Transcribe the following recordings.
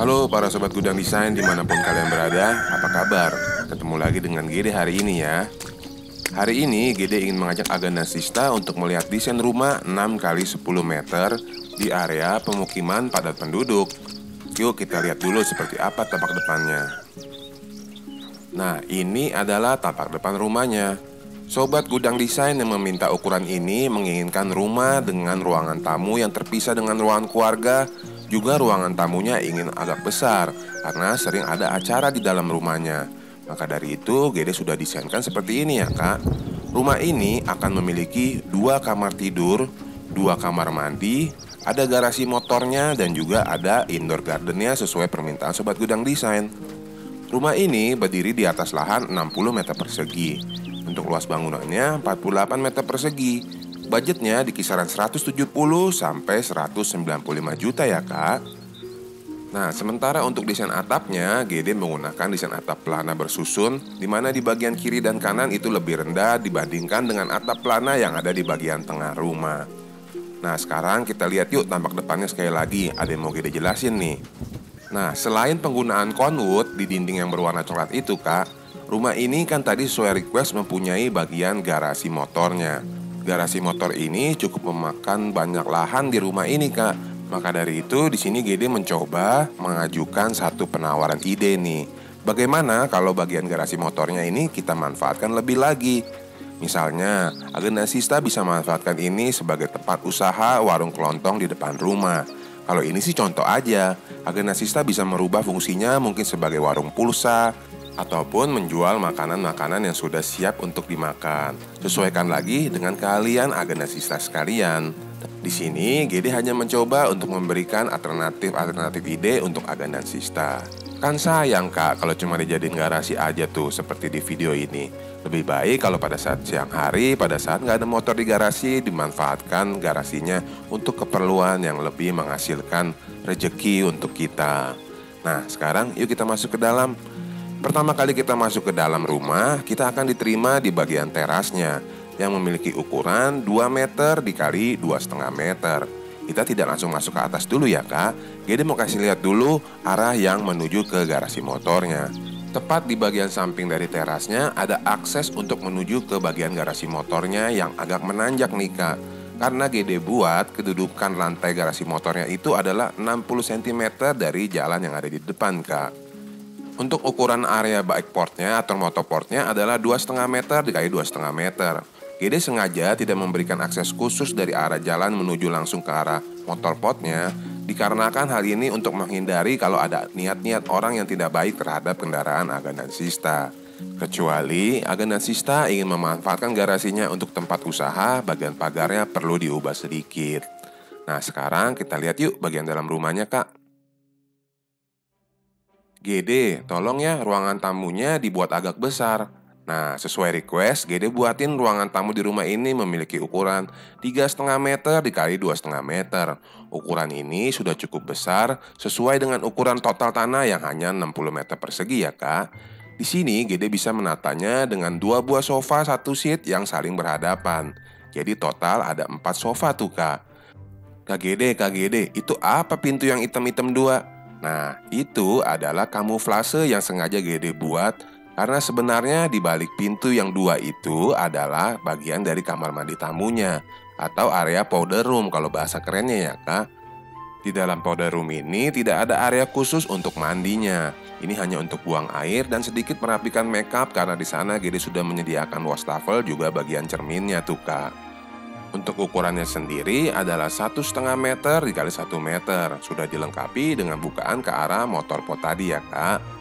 Halo para sobat gudang desain dimanapun kalian berada, apa kabar? Ketemu lagi dengan Gede hari ini ya. Hari ini Gede ingin mengajak Aga dan Sista untuk melihat desain rumah 6 kali 10 meter di area pemukiman padat penduduk. Yuk kita lihat dulu seperti apa tampak depannya. Nah, ini adalah tampak depan rumahnya. Sobat gudang desain yang meminta ukuran ini menginginkan rumah dengan ruangan tamu yang terpisah dengan ruangan keluarga. Juga ruangan tamunya ingin agak besar karena sering ada acara di dalam rumahnya. Maka dari itu Gede sudah desainkan seperti ini ya kak. Rumah ini akan memiliki 2 kamar tidur, 2 kamar mandi, ada garasi motornya dan juga ada indoor gardennya sesuai permintaan sobat gudang desain. Rumah ini berdiri di atas lahan 60 meter persegi. Untuk luas bangunannya 48 meter persegi. Budgetnya di kisaran 170 sampai 195 juta ya kak. Nah, sementara untuk desain atapnya, Gede menggunakan desain atap pelana bersusun, di mana di bagian kiri dan kanan itu lebih rendah dibandingkan dengan atap pelana yang ada di bagian tengah rumah. Nah, sekarang kita lihat yuk tampak depannya sekali lagi. Ada yang mau Gede jelasin nih. Nah, selain penggunaan conwood di dinding yang berwarna coklat itu kak, rumah ini kan tadi sesuai request mempunyai bagian garasi motornya. Garasi motor ini cukup memakan banyak lahan di rumah ini kak. Maka dari itu di sini Gede mencoba mengajukan satu penawaran ide nih. Bagaimana kalau bagian garasi motornya ini kita manfaatkan lebih lagi? Misalnya, Agenda Sista bisa manfaatkan ini sebagai tempat usaha warung kelontong di depan rumah. Kalau ini sih contoh aja. Agenda Sista bisa merubah fungsinya mungkin sebagai warung pulsa ataupun menjual makanan-makanan yang sudah siap untuk dimakan. Sesuaikan lagi dengan keahlian Agenda Sista sekalian. Di sini Gede hanya mencoba untuk memberikan alternatif ide untuk Agenda Sista. Kan sayang kak kalau cuma dijadiin garasi aja tuh seperti di video ini. Lebih baik kalau pada saat siang hari, pada saat nggak ada motor di garasi, dimanfaatkan garasinya untuk keperluan yang lebih menghasilkan rezeki untuk kita. Nah sekarang yuk kita masuk ke dalam. Pertama kali kita masuk ke dalam rumah, kita akan diterima di bagian terasnya yang memiliki ukuran 2 meter dikali 2,5 meter. Kita tidak langsung masuk ke atas dulu ya kak. Gede mau kasih lihat dulu arah yang menuju ke garasi motornya. Tepat di bagian samping dari terasnya ada akses untuk menuju ke bagian garasi motornya yang agak menanjak nih kak. Karena Gede buat kedudukan lantai garasi motornya itu adalah 60 cm dari jalan yang ada di depan kak. Untuk ukuran area bike portnya atau motoportnya adalah 2,5 meter dikali 2,5 meter. Gede sengaja tidak memberikan akses khusus dari arah jalan menuju langsung ke arah motor potnya, dikarenakan hal ini untuk menghindari kalau ada niat-niat orang yang tidak baik terhadap kendaraan Aga dan Sista. Kecuali Aga dan Sista ingin memanfaatkan garasinya untuk tempat usaha, bagian pagarnya perlu diubah sedikit. Nah sekarang kita lihat yuk bagian dalam rumahnya kak. Gede, tolong ya ruangan tamunya dibuat agak besar. Nah, sesuai request, Gede buatin ruangan tamu di rumah ini memiliki ukuran 3,5 meter dikali 2,5 meter. Ukuran ini sudah cukup besar sesuai dengan ukuran total tanah yang hanya 60 meter persegi ya kak. Di sini Gede bisa menatanya dengan 2 buah sofa 1 seat yang saling berhadapan. Jadi total ada 4 sofa tuh kak. Kak Gede, itu apa pintu yang hitam-hitam 2? Nah, itu adalah kamuflase yang sengaja Gede buat karena sebenarnya di balik pintu yang 2 itu adalah bagian dari kamar mandi tamunya atau area powder room kalau bahasa kerennya ya kak. Di dalam powder room ini tidak ada area khusus untuk mandinya. Ini hanya untuk buang air dan sedikit merapikan makeup karena di sana Gede sudah menyediakan wastafel juga bagian cerminnya tuh kak. Untuk ukurannya sendiri adalah 1,5 meter dikali 1 meter. Sudah dilengkapi dengan bukaan ke arah motor pot tadi ya kak.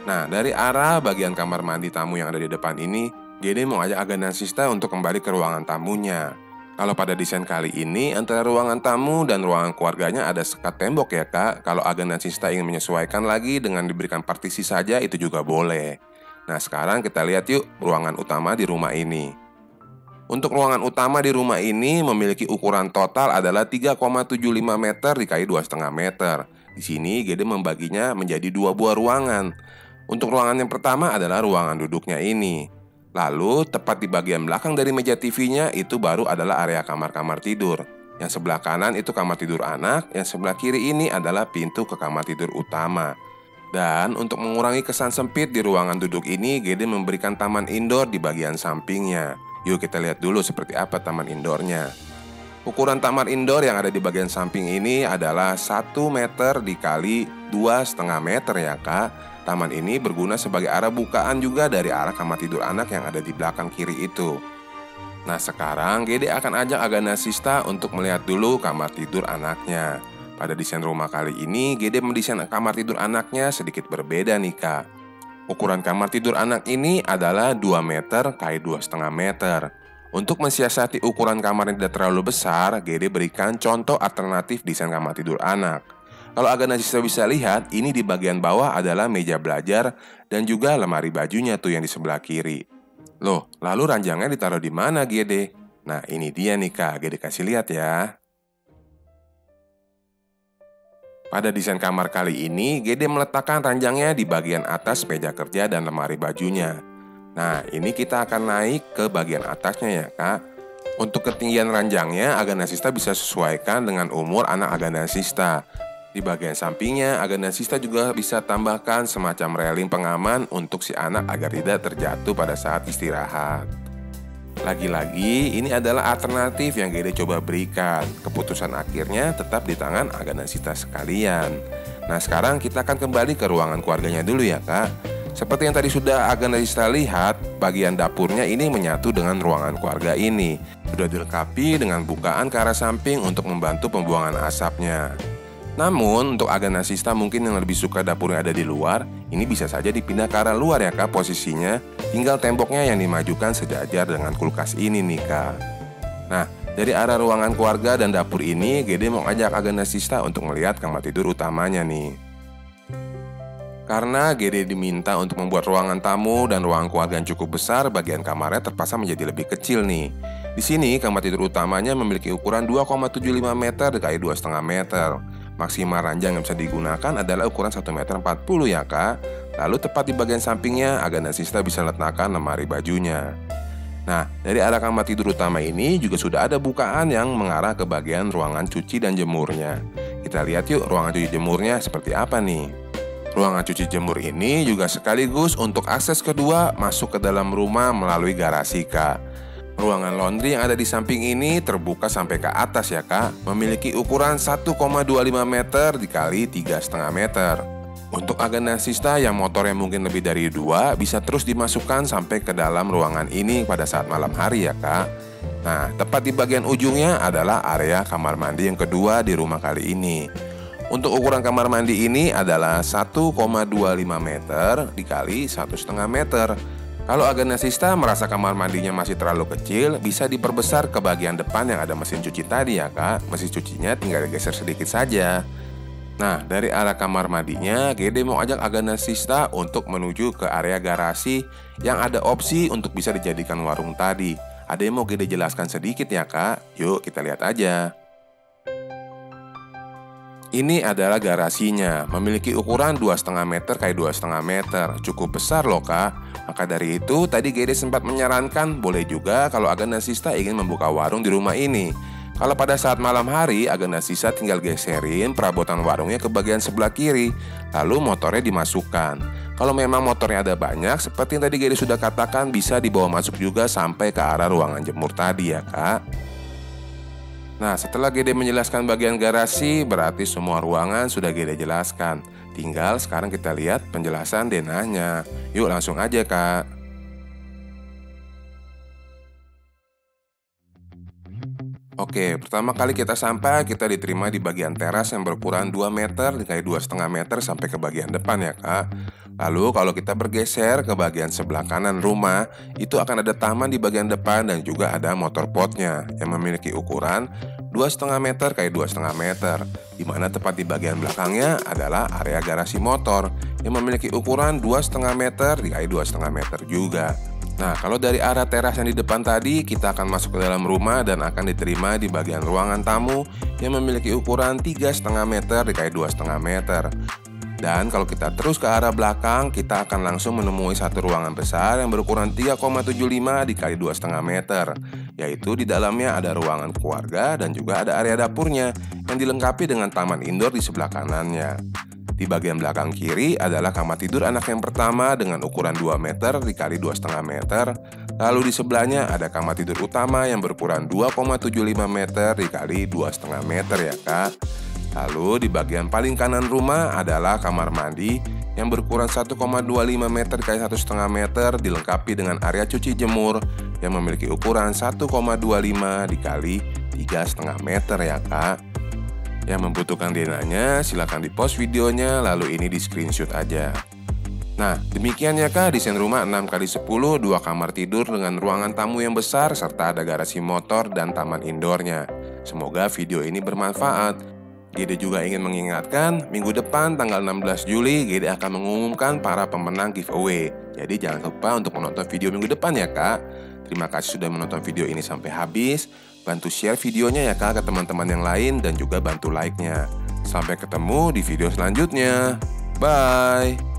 Nah, dari arah bagian kamar mandi tamu yang ada di depan ini, Gede mau ajak Aga dan Sista untuk kembali ke ruangan tamunya. Kalau pada desain kali ini, antara ruangan tamu dan ruangan keluarganya ada sekat tembok ya kak. Kalau Aga dan Sista ingin menyesuaikan lagi dengan diberikan partisi saja, itu juga boleh. Nah, sekarang kita lihat yuk ruangan utama di rumah ini. Untuk ruangan utama di rumah ini memiliki ukuran total adalah 3,75 meter dikali 2,5 meter. Di sini Gede membaginya menjadi 2 buah ruangan. Untuk ruangan yang pertama adalah ruangan duduknya ini. Lalu tepat di bagian belakang dari meja TV-nya itu baru adalah area kamar-kamar tidur. Yang sebelah kanan itu kamar tidur anak, yang sebelah kiri ini adalah pintu ke kamar tidur utama. Dan untuk mengurangi kesan sempit di ruangan duduk ini, Gede memberikan taman indoor di bagian sampingnya. Yuk kita lihat dulu seperti apa taman indoornya. Ukuran taman indoor yang ada di bagian samping ini adalah 1 meter dikali 2,5 meter ya kak. Taman ini berguna sebagai arah bukaan juga dari arah kamar tidur anak yang ada di belakang kiri itu. Nah sekarang Gede akan ajak Agana Sista untuk melihat dulu kamar tidur anaknya. Pada desain rumah kali ini Gede mendesain kamar tidur anaknya sedikit berbeda nih kak. Ukuran kamar tidur anak ini adalah 2 meter x 2,5 meter. Untuk mensiasati ukuran kamar yang tidak terlalu besar, Gede berikan contoh alternatif desain kamar tidur anak. Kalau Agana Sista bisa lihat, ini di bagian bawah adalah meja belajar dan juga lemari bajunya tuh yang di sebelah kiri. Loh, lalu ranjangnya ditaruh di mana, Gede? Nah, ini dia nih, Kak. Gede kasih lihat ya. Pada desain kamar kali ini, Gede meletakkan ranjangnya di bagian atas meja kerja dan lemari bajunya. Nah, ini kita akan naik ke bagian atasnya ya, Kak. Untuk ketinggian ranjangnya, Agana Sista bisa sesuaikan dengan umur anak Agana Sista. Di bagian sampingnya, Agana Sista juga bisa tambahkan semacam railing pengaman untuk si anak agar tidak terjatuh pada saat istirahat. Lagi-lagi, ini adalah alternatif yang Gede coba berikan. Keputusan akhirnya tetap di tangan Agana Sista sekalian. Nah, sekarang kita akan kembali ke ruangan keluarganya dulu ya, Kak. Seperti yang tadi sudah Agana Sista lihat, bagian dapurnya ini menyatu dengan ruangan keluarga ini. Sudah dilengkapi dengan bukaan ke arah samping untuk membantu pembuangan asapnya. Namun untuk Agana Sista mungkin yang lebih suka dapurnya ada di luar, ini bisa saja dipindah ke arah luar ya kak posisinya. Tinggal temboknya yang dimajukan sejajar dengan kulkas ini nih kak. Nah dari arah ruangan keluarga dan dapur ini, Gede mau ajak Agana Sista untuk melihat kamar tidur utamanya nih. Karena Gede diminta untuk membuat ruangan tamu dan ruangan keluarga yang cukup besar, bagian kamarnya terpaksa menjadi lebih kecil nih. Di sini kamar tidur utamanya memiliki ukuran 2,75 meter x 2,5 meter. Maksimal ranjang yang bisa digunakan adalah ukuran 1,40 meter ya kak. Lalu tepat di bagian sampingnya, Agana Sista bisa letakkan lemari bajunya. Nah, dari arah kamar tidur utama ini juga sudah ada bukaan yang mengarah ke bagian ruangan cuci dan jemurnya. Kita lihat yuk ruangan cuci jemurnya seperti apa nih. Ruangan cuci jemur ini juga sekaligus untuk akses kedua masuk ke dalam rumah melalui garasi kak. Ruangan laundry yang ada di samping ini terbuka sampai ke atas ya kak. Memiliki ukuran 1,25 meter dikali 3,5 meter. Untuk Agana Sista yang motornya mungkin lebih dari 2, bisa terus dimasukkan sampai ke dalam ruangan ini pada saat malam hari ya kak. Nah, tepat di bagian ujungnya adalah area kamar mandi yang kedua di rumah kali ini. Untuk ukuran kamar mandi ini adalah 1,25 meter dikali 1,5 meter. Kalau Agana Sista merasa kamar mandinya masih terlalu kecil, bisa diperbesar ke bagian depan yang ada mesin cuci tadi ya kak. Mesin cucinya tinggal digeser sedikit saja. Nah, dari arah kamar mandinya, Gede mau ajak Agana Sista untuk menuju ke area garasi yang ada opsi untuk bisa dijadikan warung tadi. Ada yang mau Gede jelaskan sedikit ya kak? Yuk kita lihat aja. Ini adalah garasinya, memiliki ukuran 2,5 meter x 2,5 meter. Cukup besar loh kak. Maka dari itu tadi Gede sempat menyarankan boleh juga kalau Agana Sista ingin membuka warung di rumah ini. Kalau pada saat malam hari, Agana Sista tinggal geserin perabotan warungnya ke bagian sebelah kiri, lalu motornya dimasukkan. Kalau memang motornya ada banyak, seperti yang tadi Gede sudah katakan, bisa dibawa masuk juga sampai ke arah ruangan jemur tadi ya kak. Nah, setelah Gede menjelaskan bagian garasi, berarti semua ruangan sudah Gede jelaskan. Tinggal sekarang kita lihat penjelasan denahnya. Yuk langsung aja kak. Oke, pertama kali kita sampai, kita diterima di bagian teras yang berukuran 2 meter dikali 2,5 meter sampai ke bagian depan ya kak. Lalu kalau kita bergeser ke bagian sebelah kanan rumah, itu akan ada taman di bagian depan dan juga ada motor potnya yang memiliki ukuran 2,5 meter x 2,5 meter. Dimana tepat di bagian belakangnya adalah area garasi motor yang memiliki ukuran 2,5 meter x 2,5 meter juga. Nah, kalau dari arah teras yang di depan tadi, kita akan masuk ke dalam rumah dan akan diterima di bagian ruangan tamu yang memiliki ukuran 3,5 meter x 2,5 meter. Dan kalau kita terus ke arah belakang, kita akan langsung menemui satu ruangan besar yang berukuran 3,75 dikali 2,5 meter. yaitu di dalamnya ada ruangan keluarga dan juga ada area dapurnya yang dilengkapi dengan taman indoor di sebelah kanannya. Di bagian belakang kiri adalah kamar tidur anak yang pertama dengan ukuran 2 meter dikali 2,5 meter. Lalu di sebelahnya ada kamar tidur utama yang berukuran 2,75 meter dikali 2,5 meter ya kak. Lalu di bagian paling kanan rumah adalah kamar mandi yang berukuran 1,25 meter kali 1,5 meter dilengkapi dengan area cuci jemur yang memiliki ukuran 1,25 dikali 3,5 meter ya kak. Yang membutuhkan DNA-nya silahkan di post videonya lalu ini di screenshot aja. Nah demikian ya kak desain rumah 6x10 2 kamar tidur dengan ruangan tamu yang besar serta ada garasi motor dan taman indoornya. Semoga video ini bermanfaat. Gede juga ingin mengingatkan minggu depan tanggal 16 Juli Gede akan mengumumkan para pemenang giveaway. Jadi jangan lupa untuk menonton video minggu depan ya kak. Terima kasih sudah menonton video ini sampai habis. Bantu share videonya ya kak ke teman-teman yang lain dan juga bantu like-nya. Sampai ketemu di video selanjutnya. Bye.